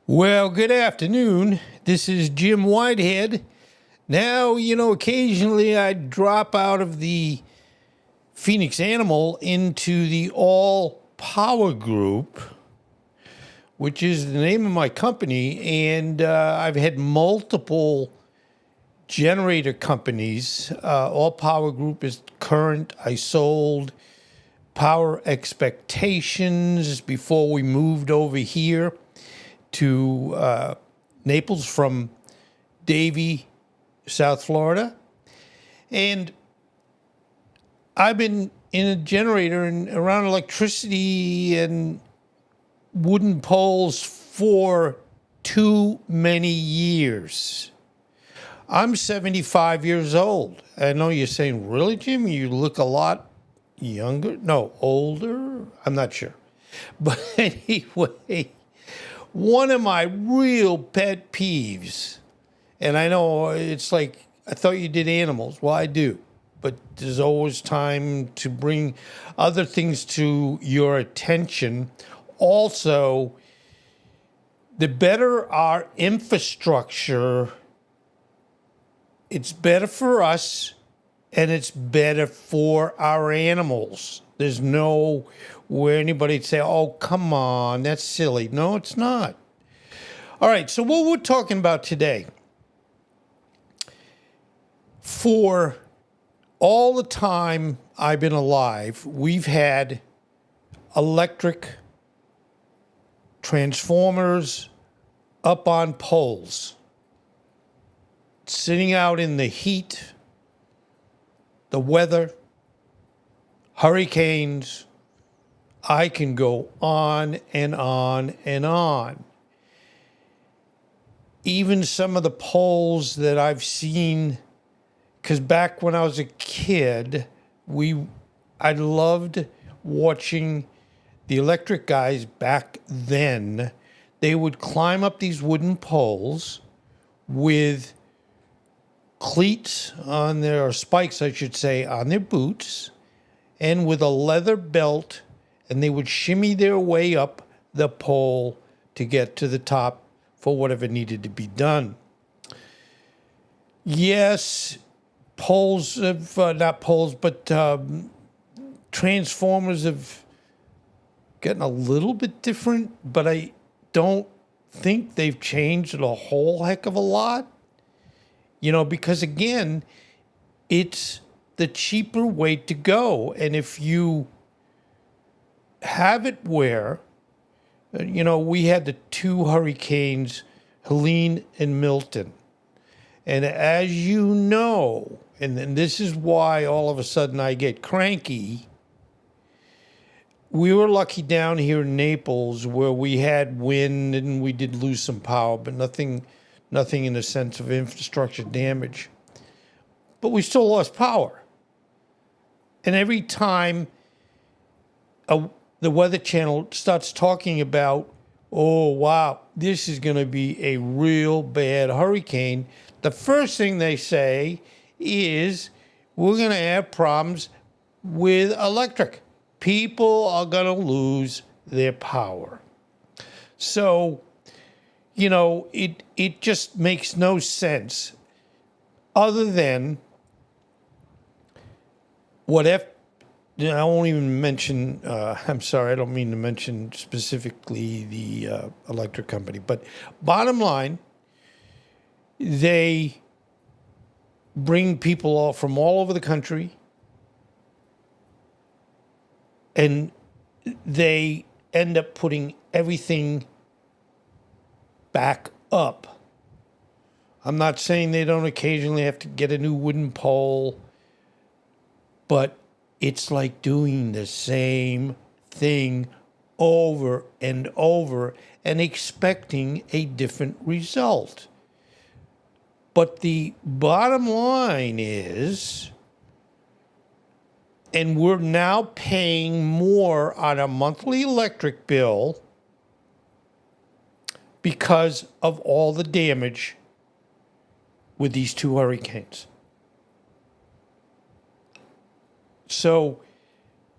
Well, good afternoon. This is Jim Whitehead. Now, occasionally I drop out of the Phoenix Animal into the All Power Group, which is the name of my company, and I've had multiple generator companies. All Power Group is current. I sold Power Expectations before we moved over here to Naples from Davie, South Florida. And I've been in a generator and around electricity and wooden poles for too many years. I'm 75 years old. I know you're saying, really, Jim? You look a lot younger? No, older? I'm not sure. But anyway, one of my real pet peeves, and I know it's like, I thought you did animals. Well, I do. But there's always time to bring other things to your attention. Also, the better our infrastructure, it's better for us and it's better for our animals. There's no where anybody'd say, oh, come on, that's silly. No, it's not. All right, so what we're talking about today, for all the time I've been alive, we've had electric transformers up on poles, sitting out in the heat, the weather, hurricanes. I can go on and on and on. Even some of the poles that I've seen, because back when I was a kid, I loved watching the electric guys back then. They would climb up these wooden poles with cleats on their, or spikes, I should say, on their boots, and with a leather belt, and they would shimmy their way up the pole to get to the top for whatever needed to be done. Yes, poles have, not poles, but transformers have gotten a little bit different, but I don't think they've changed a whole heck of a lot. Because again, it's the cheaper way to go. And if you have it where, we had the two hurricanes, Helene and Milton. And as you know, and this is why all of a sudden I get cranky, we were lucky down here in Naples where we had wind and we did lose some power, but nothing in the sense of infrastructure damage. But we still lost power. And every time the Weather Channel starts talking about, oh, wow, this is going to be a real bad hurricane, the first thing they say is we're going to have problems with electric. People are going to lose their power. So, it just makes no sense other than what if, I won't even mention, I'm sorry, I don't mean to mention specifically the electric company, but bottom line, they bring people from all over the country and they end up putting everything back up. I'm not saying they don't occasionally have to get a new wooden pole, but it's like doing the same thing over and over and expecting a different result. But the bottom line is, and we're now paying more on a monthly electric bill because of all the damage with these two hurricanes. So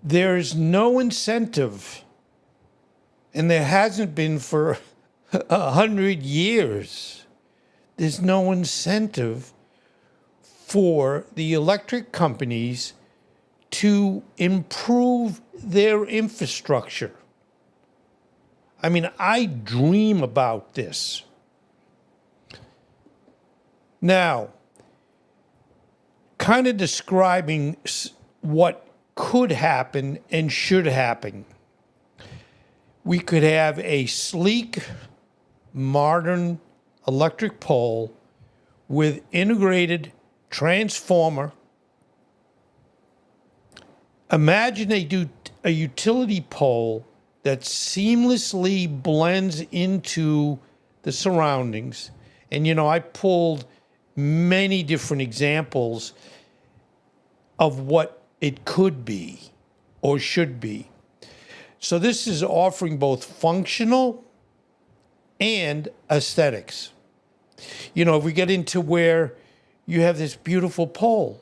there's no incentive, and there hasn't been for 100 years, there's no incentive for the electric companies to improve their infrastructure. I mean, I dream about this. Now, kind of describing what could happen and should happen. We could have a sleek, modern electric pole with integrated transformer. Imagine a utility pole that seamlessly blends into the surroundings. And, I pulled many different examples of what it could be or should be. So this is offering both functional and aesthetics. If we get into where you have this beautiful pole,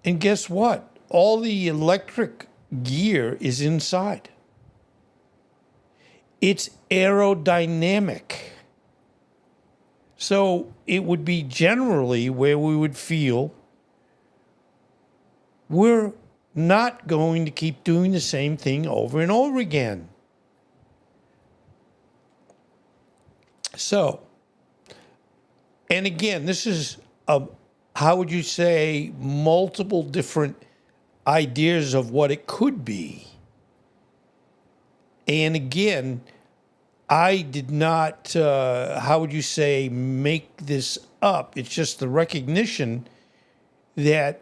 and guess what? All the electric gear is inside. It's aerodynamic. So it would be generally where we would feel we're not going to keep doing the same thing over and over again. So, and again, this is how would you say, multiple different ideas of what it could be. And again, I did not, how would you say, make this up. It's just the recognition that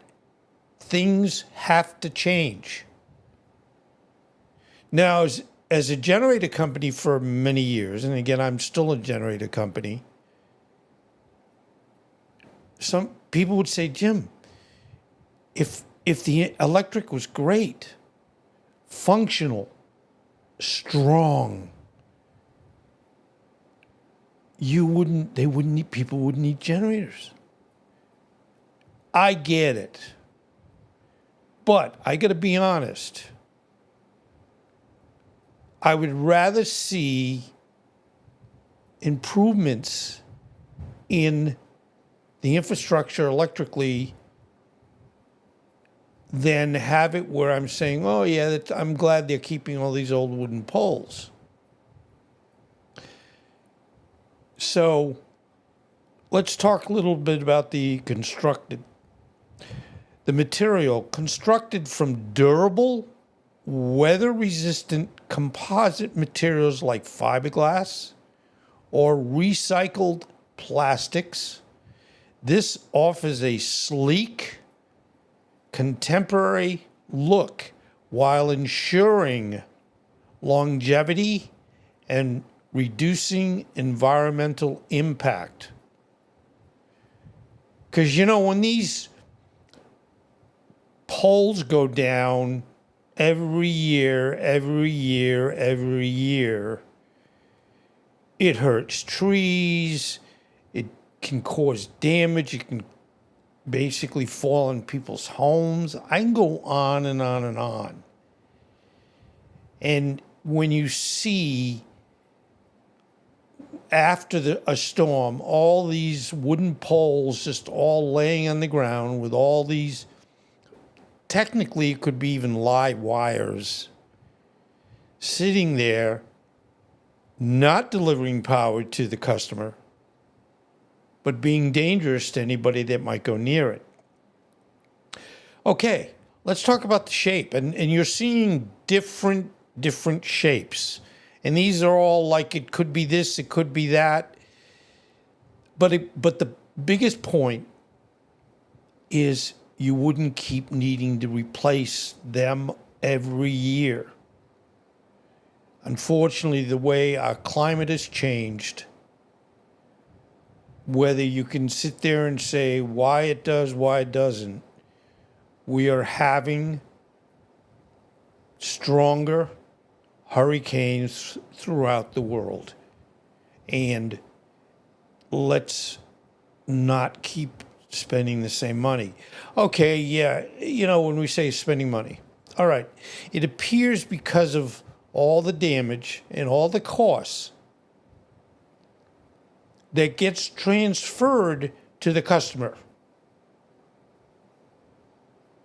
things have to change. Now, as a generator company for many years, and again, I'm still a generator company, some people would say, Jim, if the electric was great, functional, strong, people wouldn't need generators. I get it. But I got to be honest. I would rather see improvements in the infrastructure electrically than have it where I'm saying, oh, yeah, I'm glad they're keeping all these old wooden poles. So let's talk a little bit about the material constructed from durable, weather-resistant composite materials like fiberglass or recycled plastics. This offers a sleek, contemporary look while ensuring longevity and reducing environmental impact. Because, when these poles go down every year, it hurts trees, it can cause damage, it can basically fall on people's homes. I can go on and on and on. And when you see after a storm, all these wooden poles just all laying on the ground with all these, technically it could be even live wires, sitting there, not delivering power to the customer, but being dangerous to anybody that might go near it. Okay, let's talk about the shape. And you're seeing different shapes. And these are all like, it could be this, it could be that. But the biggest point is you wouldn't keep needing to replace them every year. Unfortunately, the way our climate has changed, whether you can sit there and say why it does, why it doesn't, we are having stronger hurricanes throughout the world. And let's not keep spending the same money. Okay, yeah, when we say spending money, all right, it appears because of all the damage and all the costs that gets transferred to the customer.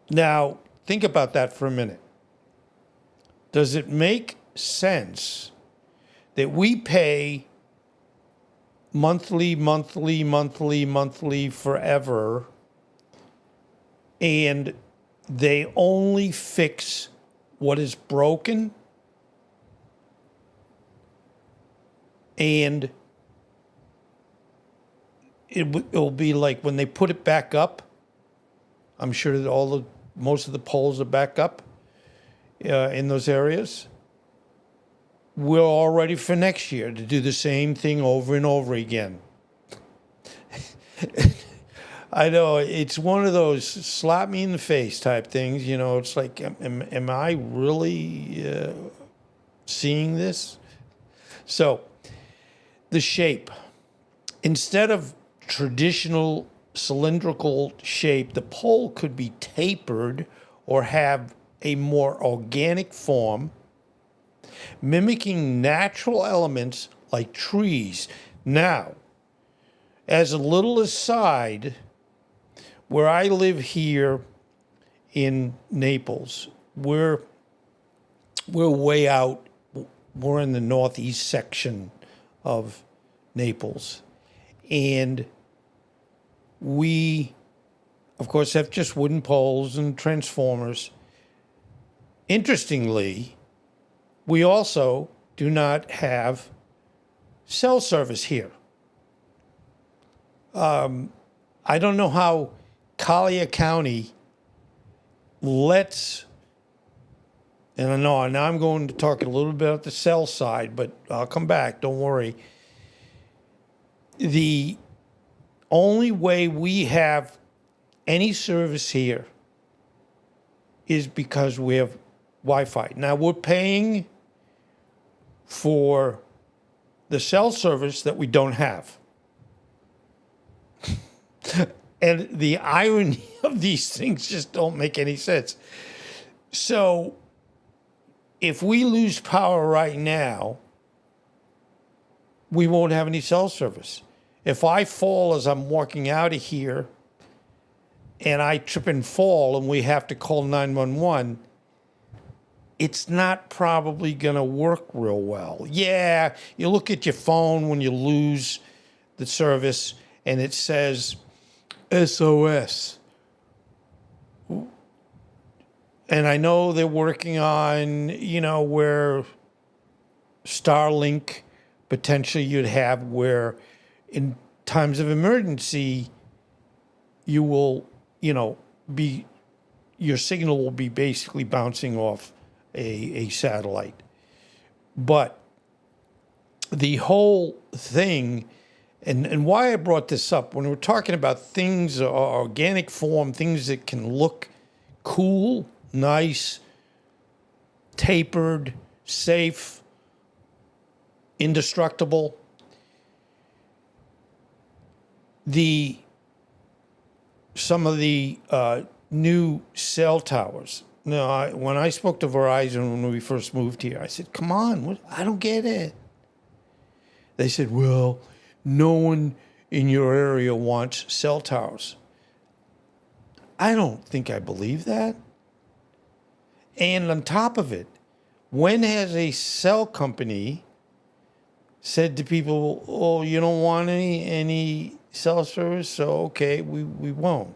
Now, think about that for a minute. Does it make sense that we pay monthly forever, and they only fix what is broken, and it'll be like when they put it back up, I'm sure that most of the poles are back up in those areas. We're all ready for next year to do the same thing over and over again. I know it's one of those slap me in the face type things. You know, it's like, am I really seeing this? So the shape, instead of traditional cylindrical shape, the pole could be tapered or have a more organic form, mimicking natural elements like trees. Now, as a little aside, where I live here in Naples, we're way out. We're in the northeast section of Naples. And we, of course, have just wooden poles and transformers. Interestingly, we also do not have cell service here. I don't know how Collier County lets, and I know now I'm going to talk a little bit about the cell side, but I'll come back, don't worry. The only way we have any service here is because we have Wi-Fi. Now, we're paying for the cell service that we don't have. And the irony of these things just don't make any sense. So if we lose power right now, we won't have any cell service. If I fall as I'm walking out of here and I trip and fall and we have to call 911, it's not probably going to work real well. Yeah, you look at your phone when you lose the service and it says SOS. And I know they're working on, where Starlink potentially you'd have where in times of emergency, you will, your signal will be basically bouncing off a satellite. But the whole thing, and why I brought this up, when we're talking about things, organic form, things that can look cool, nice, tapered, safe, indestructible, some of the new cell towers. No, when I spoke to Verizon when we first moved here, I said, come on, I don't get it. They said, well, no one in your area wants cell towers. I don't think I believe that. And on top of it, when has a cell company said to people, oh, you don't want any cell service, so okay, we won't.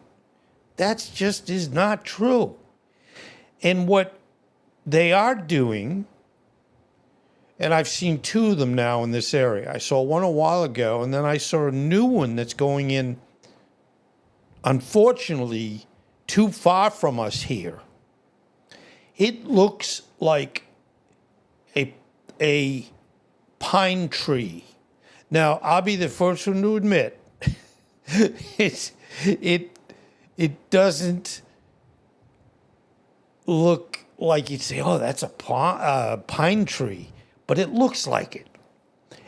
That just is not true. And what they are doing, and I've seen two of them now in this area. I saw one a while ago, and then I saw a new one that's going in, unfortunately, too far from us here. It looks like a pine tree. Now, I'll be the first one to admit, it doesn't look like you'd say, oh, that's a pine tree, but it looks like it.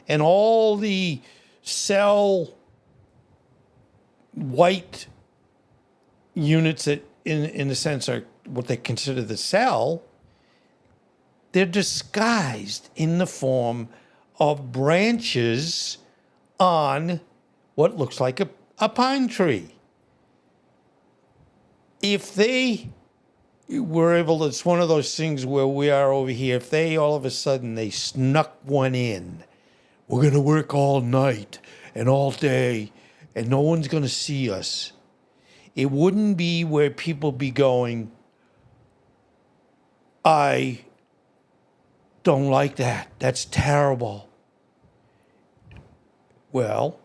And all the cell white units that, in a sense, are what they consider the cell, they're disguised in the form of branches on what looks like a pine tree. If they were able to, it's one of those things where we are over here, if they all of a sudden they snuck one in, we're going to work all night and all day and no one's going to see us. It wouldn't be where people be going, I don't like that. That's terrible. Well,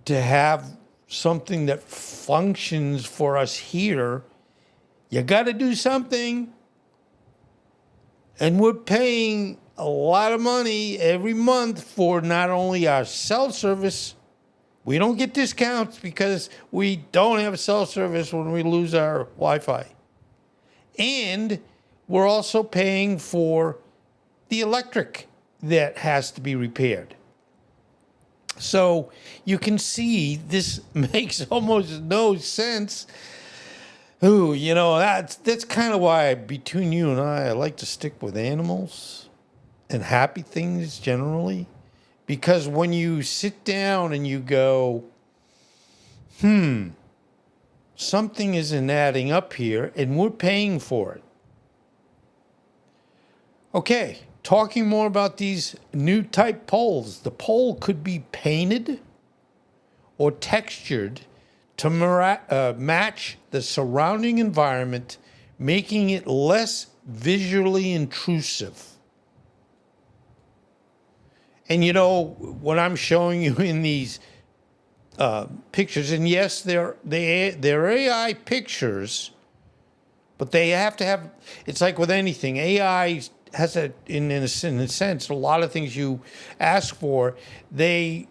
to have something that functions for us here, you got to do something. And we're paying a lot of money every month for not only our cell service. We don't get discounts because we don't have cell service when we lose our Wi-Fi. And we're also paying for the electric that has to be repaired. So you can see this makes almost no sense. Ooh, that's kind of why between you and I like to stick with animals and happy things generally. Because when you sit down and you go, something isn't adding up here and we're paying for it. Okay, talking more about these new type poles. The pole could be painted or textured to match the surrounding environment, making it less visually intrusive. And what I'm showing you in these pictures, and yes, they're AI pictures, but they have to have, it's like with anything, AI has in a sense, a lot of things you ask for, they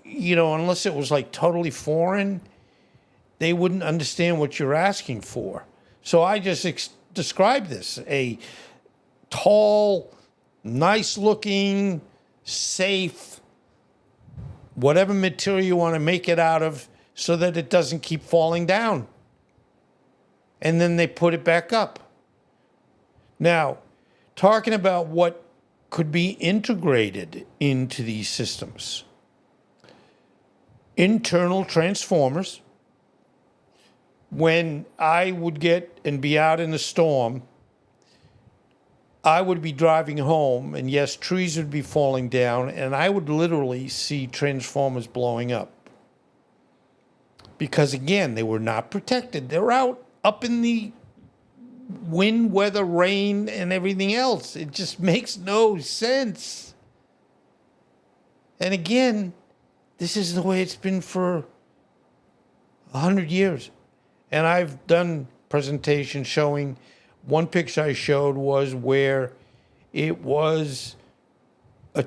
unless it was like totally foreign, they wouldn't understand what you're asking for. So I just described this, a tall, nice looking, safe, whatever material you want to make it out of so that it doesn't keep falling down. And then they put it back up. Now, talking about what could be integrated into these systems. Internal transformers. When I would get and be out in a storm, I would be driving home, and yes, trees would be falling down, and I would literally see transformers blowing up. Because again, they were not protected. They're out up in the wind, weather, rain, and everything else. It just makes no sense. And again, this is the way it's been for 100 years. And I've done presentations showing, one picture I showed was where it was a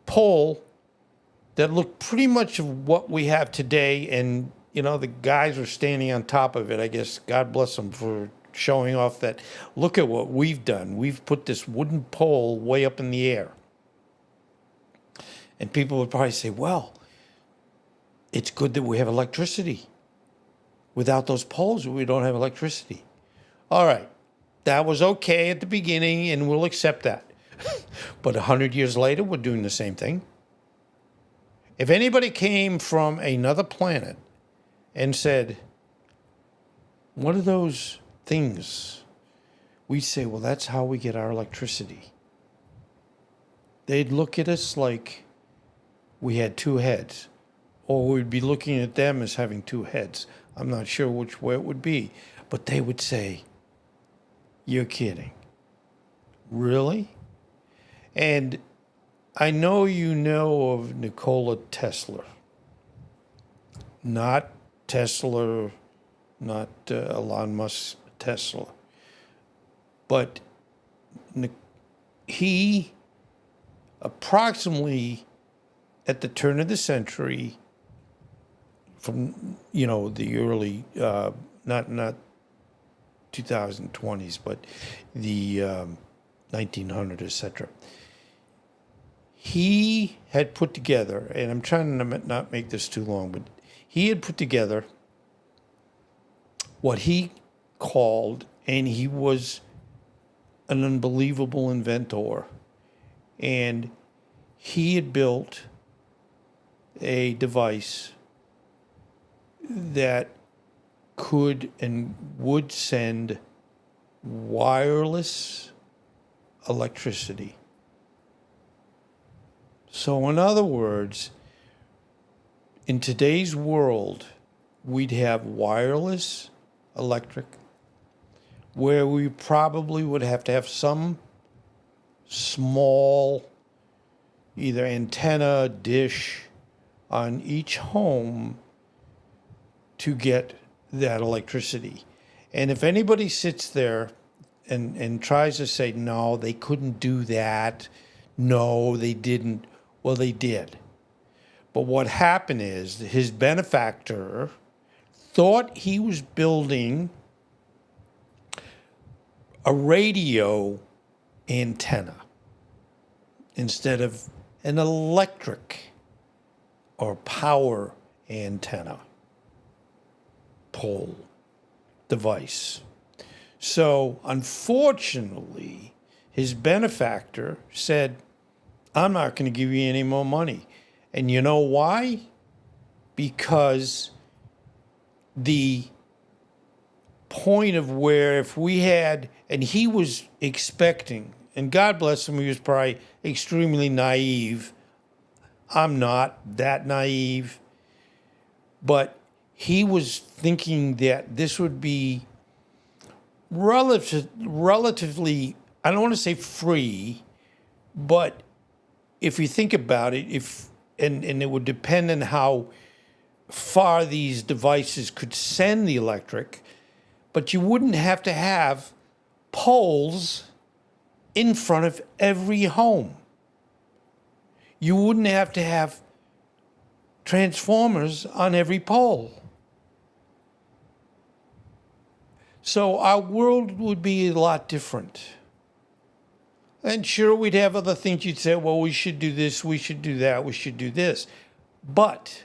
pole that looked pretty much of what we have today. And, the guys were standing on top of it. I guess God bless them for showing off that, look at what we've done. We've put this wooden pole way up in the air. And people would probably say, well, it's good that we have electricity. Without those poles, we don't have electricity. All right. That was okay at the beginning, and we'll accept that. But 100 years later, we're doing the same thing. If anybody came from another planet and said, what are those things? We'd say, well, that's how we get our electricity. They'd look at us like we had two heads, or we'd be looking at them as having two heads. I'm not sure which way it would be, but they would say, you're kidding. Really? And I know you know of Nikola Tesla. Not Tesla, not Elon Musk Tesla. But he approximately at the turn of the century, from the early not 2020s, but the 1900s, etc. He had put together, and I'm trying to not make this too long, but he had put together what he called, and he was an unbelievable inventor. And he had built a device that could and would send wireless electricity. So, in other words, in today's world, we'd have wireless electric, where we probably would have to have some small, either antenna, dish on each home to get that electricity. And if anybody sits there and tries to say, no, they couldn't do that, no, they didn't, well, they did. But what happened is his benefactor thought he was building a radio antenna instead of an electric or power antenna pole device. So, unfortunately, his benefactor said, I'm not going to give you any more money. And you know why? Because the point of where if we had, and he was expecting, and God bless him, he was probably extremely naive. I'm not that naive. But he was thinking that this would be relatively, I don't want to say free, but if you think about it, and it would depend on how far these devices could send the electric, but you wouldn't have to have poles in front of every home. You wouldn't have to have transformers on every pole. So our world would be a lot different. And sure, we'd have other things you'd say, well, we should do this, we should do that, we should do this. But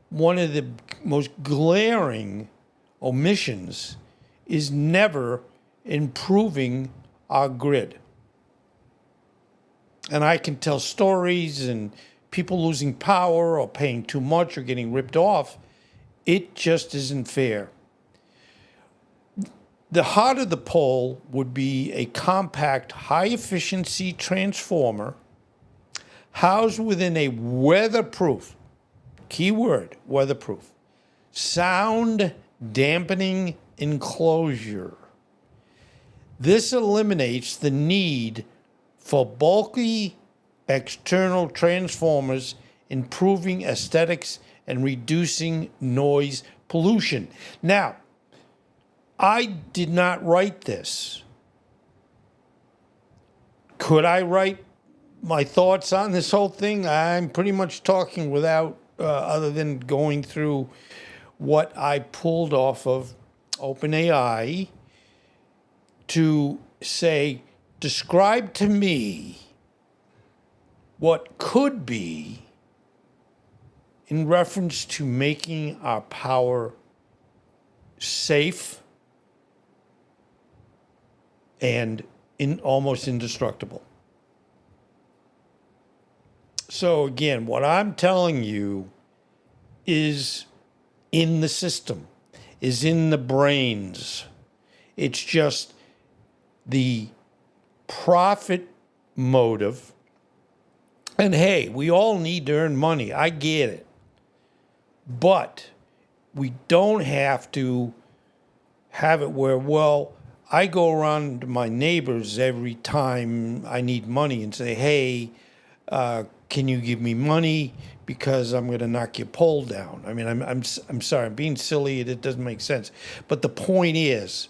one of the most glaring omissions is never improving our grid. And I can tell stories and people losing power or paying too much or getting ripped off. It just isn't fair. The heart of the pole would be a compact, high-efficiency transformer housed within a weatherproof, keyword, weatherproof, sound dampening enclosure. This eliminates the need for bulky external transformers, improving aesthetics and reducing noise pollution. Now, I did not write this. Could I write my thoughts on this whole thing? I'm pretty much talking without, other than going through what I pulled off of OpenAI to say, describe to me what could be in reference to making our power safe and almost indestructible. So again, what I'm telling you is in the system, is in the brains. It's just the profit motive. And hey, we all need to earn money. I get it. But we don't have to have it where, well, I go around to my neighbors every time I need money and say, hey, can you give me money because I'm going to knock your pole down? I mean, I'm sorry, I'm being silly. It doesn't make sense. But the point is,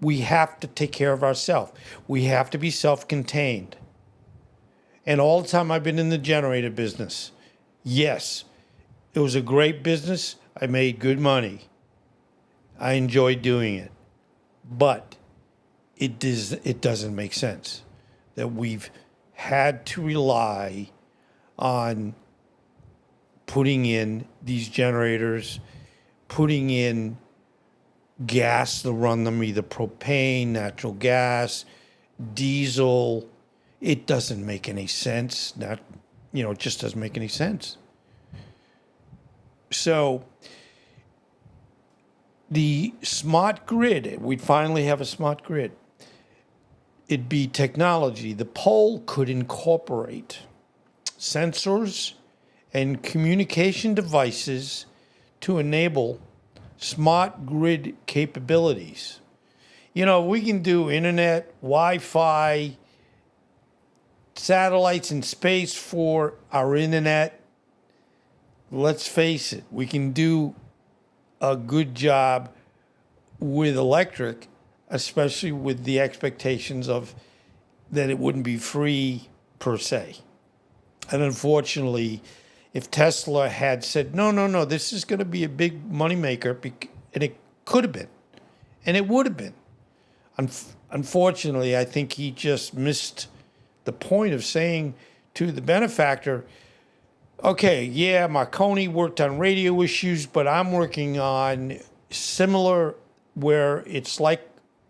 we have to take care of ourselves. We have to be self-contained. And all the time I've been in the generator business, yes, it was a great business. I made good money. I enjoyed doing it. But it doesn't make sense that we've had to rely on putting in these generators, putting in gas to run them, either propane, natural gas, diesel. It doesn't make any sense. It just doesn't make any sense. So the smart grid, we'd finally have a smart grid. It'd be technology. The pole could incorporate sensors and communication devices to enable smart grid capabilities. We can do internet, Wi-Fi, satellites in space for our internet. Let's face it, we can do a good job with electric, especially with the expectations of that it wouldn't be free per se. And unfortunately, if Tesla had said, no, this is going to be a big moneymaker, and it could have been, and it would have been. Unfortunately, I think he just missed the point of saying to the benefactor, okay, yeah, Marconi worked on radio issues, but I'm working on similar where it's like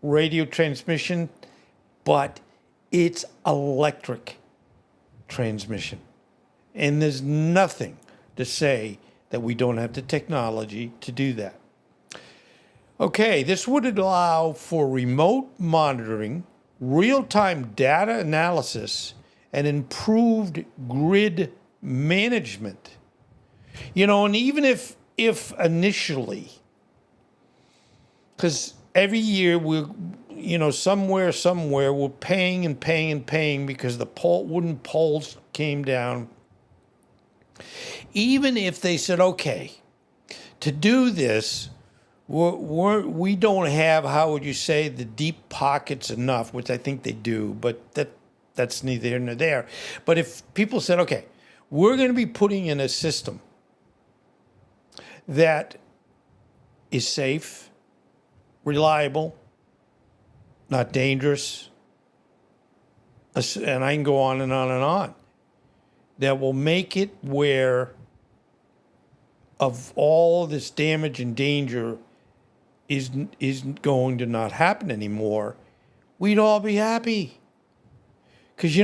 radio transmission, but it's electric transmission. And there's nothing to say that we don't have the technology to do that. Okay, this would allow for remote monitoring, real-time data analysis, and improved grid management. And even if initially, because every year we're, somewhere we're paying because the wooden poles came down. Even if they said, okay, to do this, we don't have, how would you say, the deep pockets enough, which I think they do, but that's neither here nor there. But if people said, okay, we're going to be putting in a system that is safe, reliable, not dangerous, and I can go on and on and on, that will make it where of all this damage and danger isn't going to not happen anymore, we'd all be happy. Because,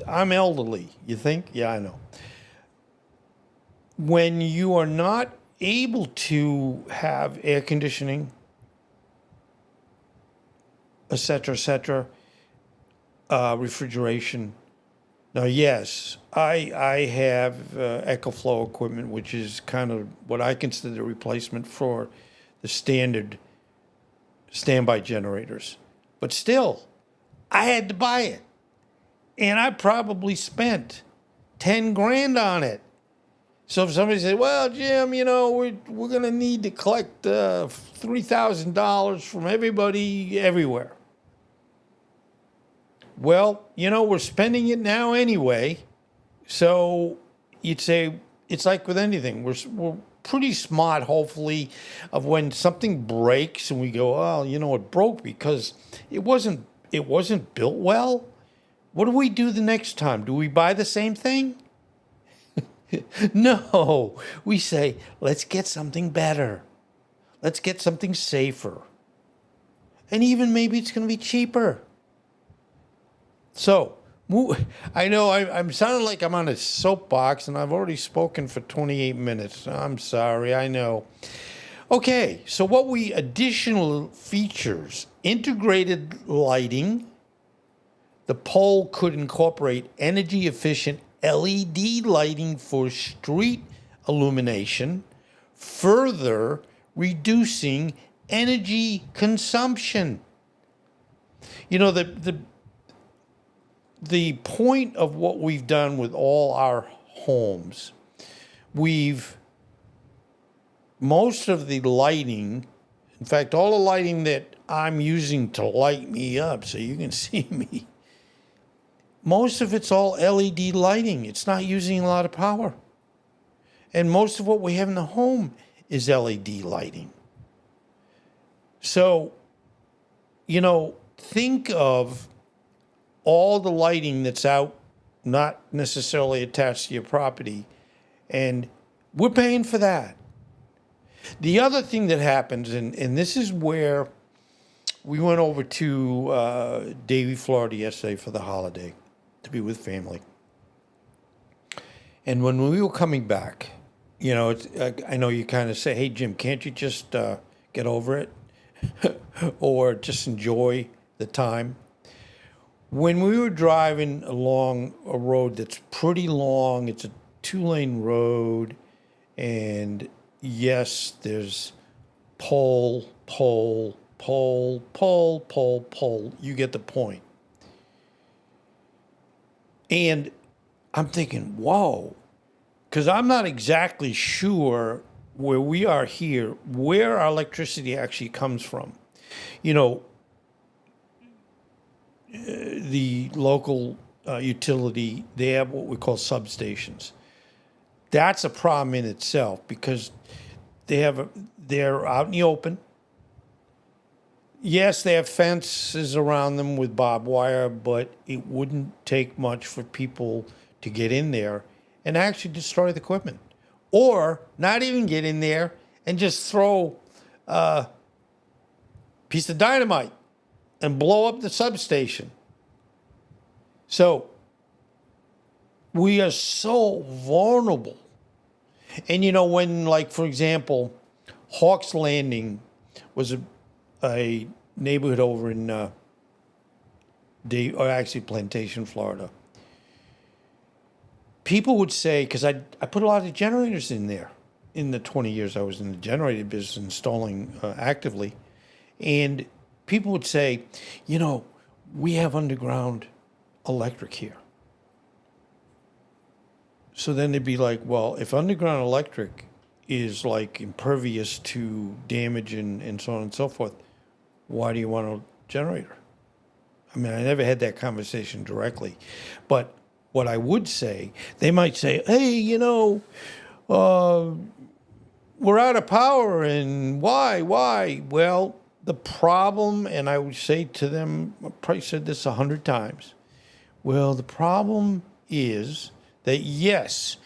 I'm elderly, you think? Yeah, I know. When you are not able to have air conditioning, et cetera, refrigeration. Now, yes, I have EcoFlow equipment, which is kind of what I consider a replacement for the standard standby generators. But still, I had to buy it. And I probably spent 10 grand on it. So if somebody said, well, Jim, we're going to need to collect $3,000 from everybody everywhere. Well, we're spending it now anyway. So you'd say it's like with anything. We're pretty smart, hopefully, of when something breaks and we go, oh, it broke because it wasn't built well. What do we do the next time? Do we buy the same thing? No. We say, let's get something better. Let's get something safer. And even maybe it's going to be cheaper. So, I know I'm sounding like I'm on a soapbox, and I've already spoken for 28 minutes. I'm sorry, I know. Okay, so additional features, integrated lighting. The pole could incorporate energy-efficient LED lighting for street illumination, further reducing energy consumption. The point of what we've done with all our homes, most of the lighting, in fact, all the lighting that I'm using to light me up so you can see me, most of it's all LED lighting. It's not using a lot of power. And most of what we have in the home is LED lighting. So, think of all the lighting that's out, not necessarily attached to your property, and we're paying for that. The other thing that happens, and this is where we went over to Davie, Florida yesterday for the holiday to be with family. And when we were coming back, I know you kind of say, hey, Jim, can't you just get over it or just enjoy the time? When we were driving along a road that's pretty long, it's a 2-lane road, and yes, there's pole, pole, pole, pole, pole, pole. You get the point. And I'm thinking, whoa, because I'm not exactly sure where we are here, where our electricity actually comes from. The local utility, they have what we call substations. That's a problem in itself because they're out in the open. Yes, they have fences around them with barbed wire, but it wouldn't take much for people to get in there and actually destroy the equipment. Or not even get in there and just throw a piece of dynamite and blow up the substation. So we are so vulnerable. And when, like, for example, Hawks Landing was a neighborhood over in Plantation, Florida. People would say, because I put a lot of generators in there in the 20 years I was in the generator business installing actively, and people would say, we have underground electric here. So then they'd be like, well, if underground electric is like impervious to damage and so on and so forth, why do you want a generator? I mean, I never had that conversation directly. But what I would say, they might say, hey, we're out of power, and why? Well, the problem, and I would say to them, I probably said this 100 times, well, the problem is that, yes,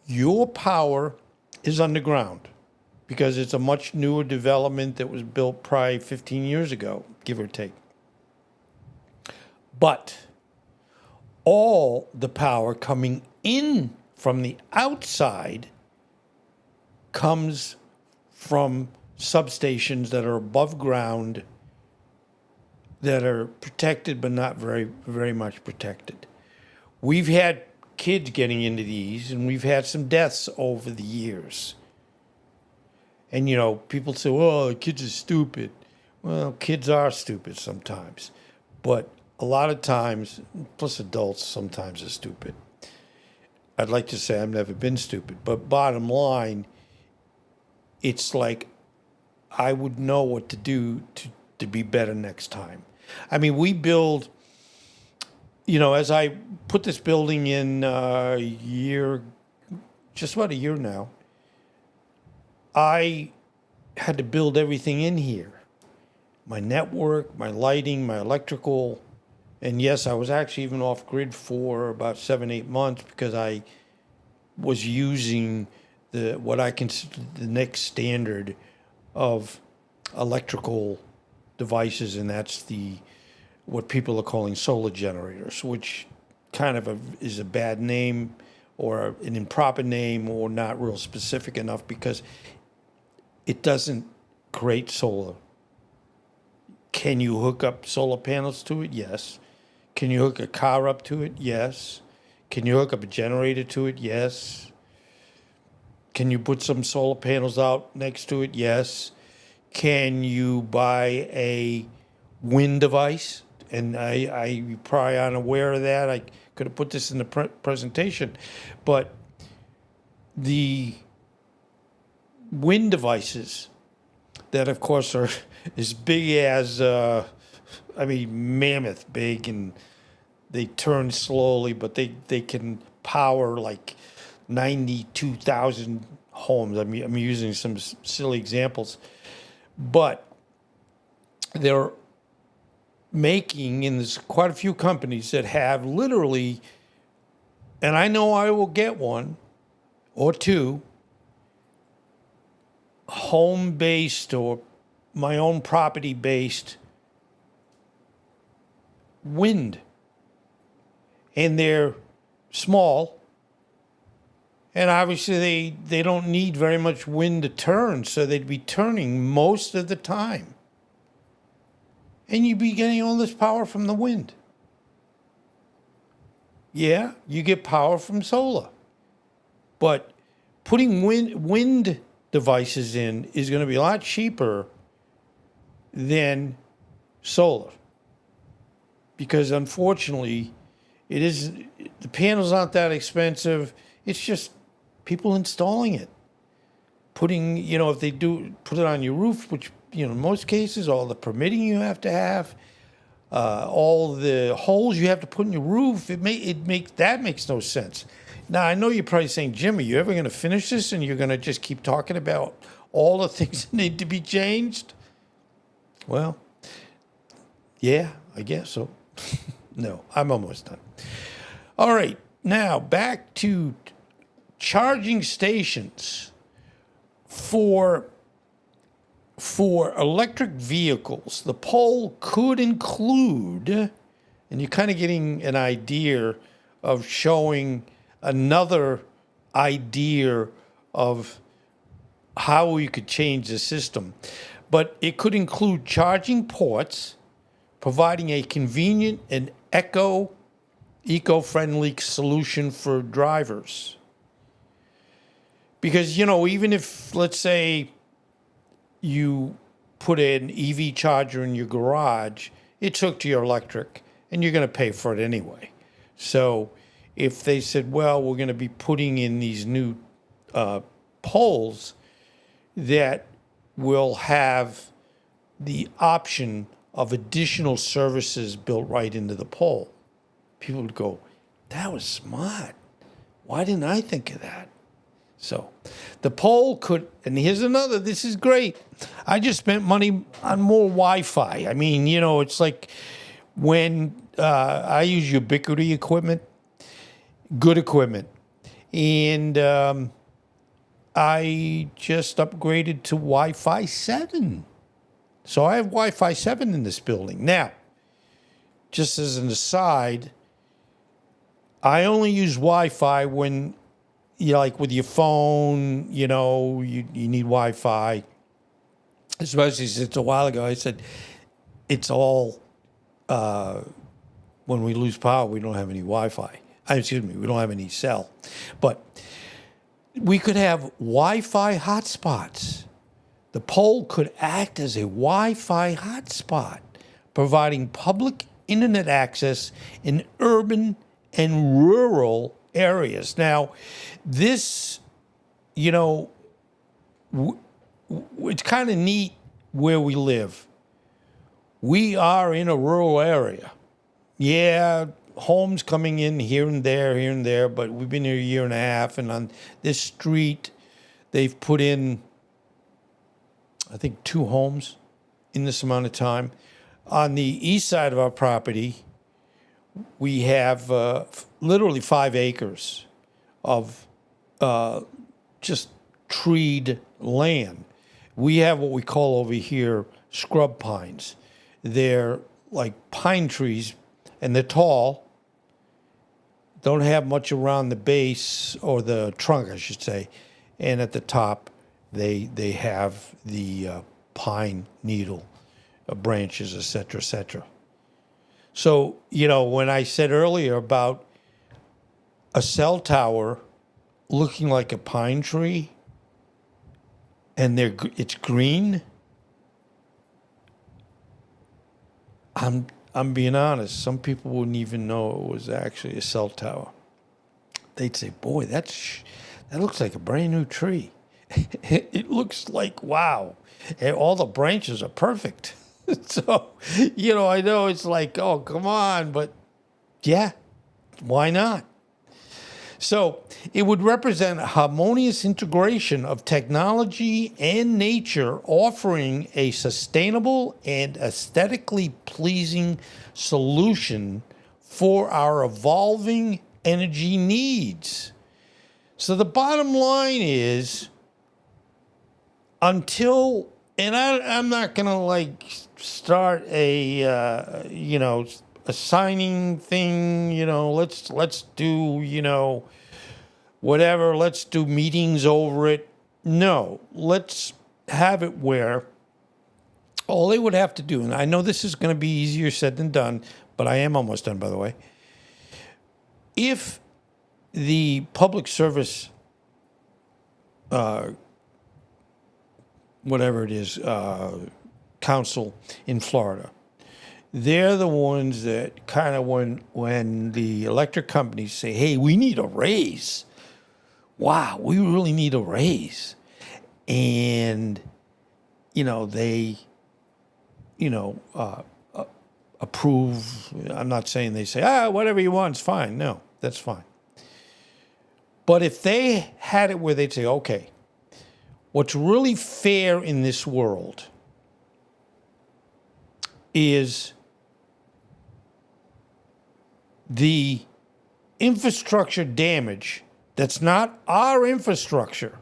your power is underground because it's a much newer development that was built probably 15 years ago, give or take. But all the power coming in from the outside comes from substations that are above ground that are protected but not very, very much protected. We've had kids getting into these, and we've had some deaths over the years. And, people say, oh, kids are stupid. Well, kids are stupid sometimes. But a lot of times, plus adults sometimes are stupid. I'd like to say I've never been stupid. But bottom line, it's like I would know what to do to be better next time. I mean, we build, as I put this building in just about a year now, I had to build everything in here. My network, my lighting, my electrical. And yes, I was actually even off grid for about 7-8 months because I was using what I consider the next standard of electrical devices, and that's what people are calling solar generators, which kind of is a bad name or an improper name or not real specific enough because it doesn't create solar. Can you hook up solar panels to it? Yes. Can you hook a car up to it? Yes. Can you hook up a generator to it? Yes. Can you put some solar panels out next to it? Yes. Can you buy a wind device? And I probably aren't aware of that. I could have put this in the presentation. But the wind devices that, of course, are as big as, mammoth big, and they turn slowly, but they can power like 92,000 homes. I'm using some silly examples. But they're making, and there's quite a few companies that have literally, and I know I will get one or two, home-based or my own property-based wind. And they're small. And obviously they don't need very much wind to turn, so they'd be turning most of the time. And you'd be getting all this power from the wind. Yeah, you get power from solar. But putting wind devices in is going to be a lot cheaper than solar. Because unfortunately, the panels aren't that expensive. It's just people installing it. Putting, if they do put it on your roof, which, in most cases, all the permitting you have to have, all the holes you have to put in your roof, that makes no sense. Now, I know you're probably saying, Jim, are you ever going to finish this and you're going to just keep talking about all the things that need to be changed? Well, yeah, I guess so. No, I'm almost done. All right, now back to charging stations for electric vehicles. The poll could include, and you're kind of getting an idea of showing another idea of how you could change the system. But it could include charging ports, providing a convenient and eco-friendly solution for drivers. Because, even if, let's say, you put an EV charger in your garage, it's hooked to your electric, and you're going to pay for it anyway. So if they said, well, we're going to be putting in these new poles that will have the option of additional services built right into the pole, people would go, that was smart. Why didn't I think of that? So the pole could, and here's another, this is great. I just spent money on more Wi-Fi. I mean, it's like when I use Ubiquiti equipment, good equipment. And I just upgraded to Wi-Fi 7. So I have Wi-Fi 7 in this building. Now, just as an aside, I only use Wi-Fi when, like with your phone, you need Wi-Fi. Especially since a while ago, I said, it's all, when we lose power, we don't have any Wi-Fi. We don't have any cell. But we could have Wi-Fi hotspots. The pole could act as a Wi-Fi hotspot, providing public internet access in urban and rural areas. Now, this, it's kind of neat where we live. We are in a rural area. Yeah, homes coming in here and there, but we've been here a year and a half, and on this street, they've put in, I think, 2 homes in this amount of time. On the east side of our property, we have literally 5 acres of just treed land. We have what we call over here scrub pines. They're like pine trees, and they're tall, don't have much around the base, or the trunk, I should say, and at the top, they have the pine needle branches, et cetera, et cetera. So, when I said earlier about a cell tower looking like a pine tree, and it's green, I'm being honest, some people wouldn't even know it was actually a cell tower. They'd say, boy, that looks like a brand new tree. It looks like, wow, and all the branches are perfect. So, I know it's like, oh, come on, but yeah, why not? So it would represent a harmonious integration of technology and nature, offering a sustainable and aesthetically pleasing solution for our evolving energy needs. So the bottom line is, until, and I'm not going to like start a, a signing thing, let's do, whatever, let's do meetings over it. No, let's have it where all they would have to do, and I know this is going to be easier said than done, but I am almost done, by the way. If the public service, whatever it is, council in Florida, they're the ones that kind of when the electric companies say, hey, we need a raise. Wow, we really need a raise. And, they, approve. I'm not saying they say, whatever you want is fine. No, that's fine. But if they had it where they'd say, okay, what's really fair in this world is the infrastructure damage that's not our infrastructure.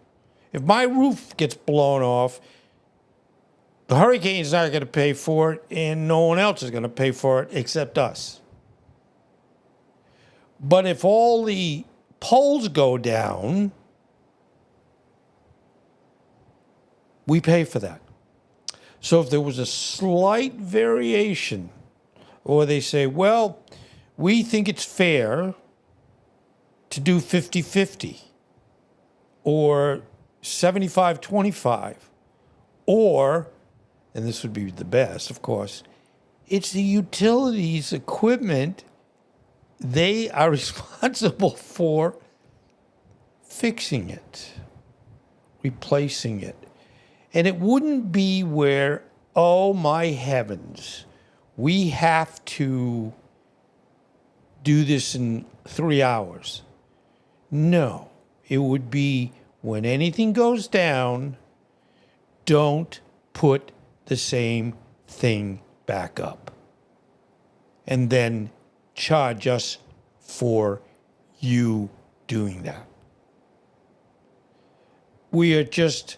If my roof gets blown off, the hurricane's not going to pay for it, and no one else is going to pay for it except us. But if all the poles go down, we pay for that. So if there was a slight variation, or they say, well, we think it's fair to do 50-50, or 75-25, or, and this would be the best, of course, it's the utilities equipment. They are responsible for fixing it, replacing it. And it wouldn't be where, oh my heavens, we have to do this in 3 hours. No, it would be when anything goes down, don't put the same thing back up. And then charge us for you doing that. We are just,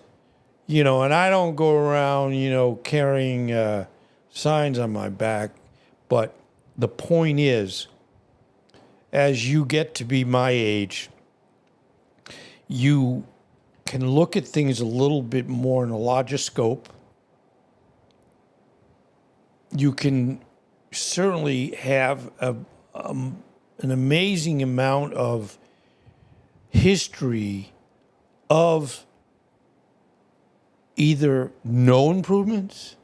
and I don't go around, carrying signs on my back, but the point is, as you get to be my age, you can look at things a little bit more in a larger scope. You can certainly have an amazing amount of history of either no improvements,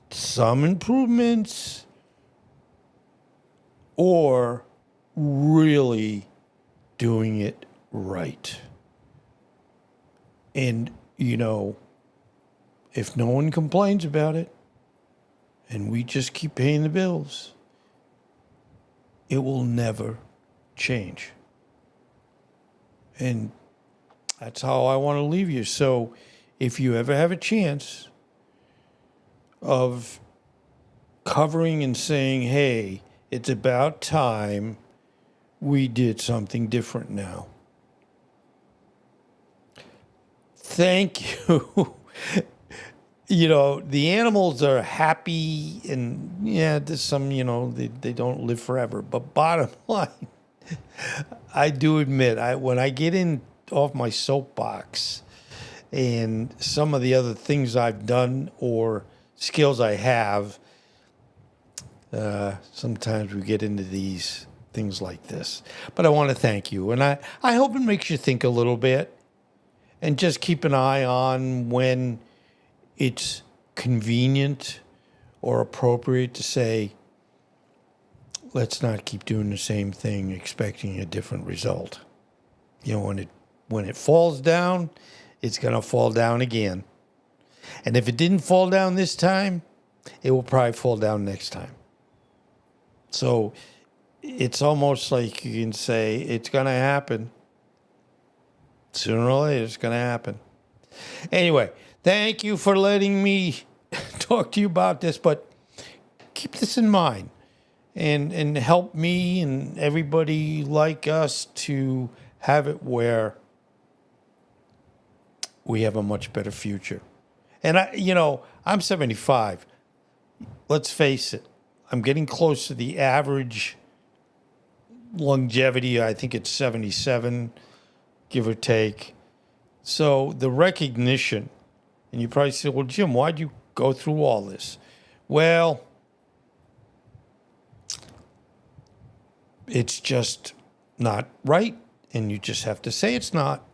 some improvements, or really doing it right. And, if no one complains about it and we just keep paying the bills, it will never change. And that's how I want to leave you. So if you ever have a chance of covering and saying, hey, it's about time we did something different now. Thank you. The animals are happy, and there's some, they don't live forever. But bottom line, I do admit, when I get in off my soapbox and some of the other things I've done or skills I have, sometimes we get into these things like this. But I want to thank you, and I hope it makes you think a little bit, and just keep an eye on when it's convenient or appropriate to say, let's not keep doing the same thing expecting a different result. When it falls down, it's going to fall down again. And if it didn't fall down this time, it will probably fall down next time. So it's almost like you can say it's going to happen. Sooner or later, it's going to happen. Anyway, thank you for letting me talk to you about this, but keep this in mind and help me and everybody like us to have it where we have a much better future. And I'm 75. Let's face it, I'm getting close to the average longevity. I think it's 77, give or take. So the recognition, and you probably say, well, Jim, why'd you go through all this? Well, it's just not right, and you just have to say it's not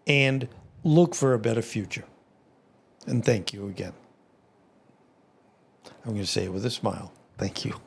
and look for a better future. And thank you again. I'm going to say it with a smile. Thank you.